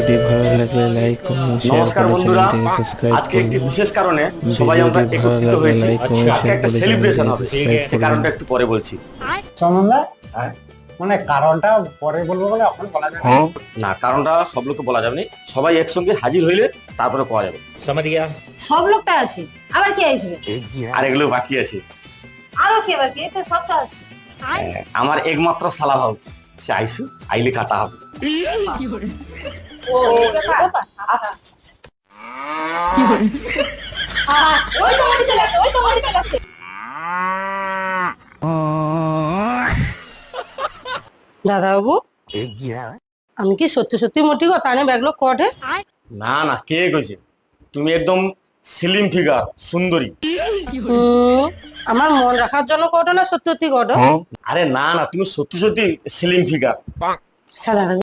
ভিডিওটি ভালো লাগলে লাইক করুন, নমস্কার বন্ধুরা, আজকে একটি বিশেষ কারণে সবাই আমরা একত্রিত হয়েছি। আজকে একটা সেলিব্রেশন হবে, যে কারণটা একটু পরে বলছি। চন্দনদা, মানে কারণটা পরে বলবো বলে এখন বলা যাবে না, কারণটা সব লোককে বলা যাবে না, সবাই একসঙ্গে হাজির হইলে তারপরে পাওয়া যাবে। সব লোকটা আছে, আবার কি আসবে? আর এগুলো বাকি আছে। আরো কে বাকি? এই তো সবটা আছে। আমার একমাত্র সালা ভাউজ, সে আইসু, আইলে কাটা হবে। ও ব্যাপার। আচ্ছা ওই তো মাটি চলে আসে, ওই তো মাটি চলে আসে। দাদা বাবু, আমি কি সত্যি সত্যি মোটি গো? তানে ব্যাগলো কটে? না না, কে কইছে? তুমি একদম স্লিম ফিগার, সুন্দরী। আমার মন রাখার জন্য কটো না সত্যি সত্যি কটো? আরে না না, তুমি সত্যি সত্যি স্লিম ফিগার। আচ্ছা দাদা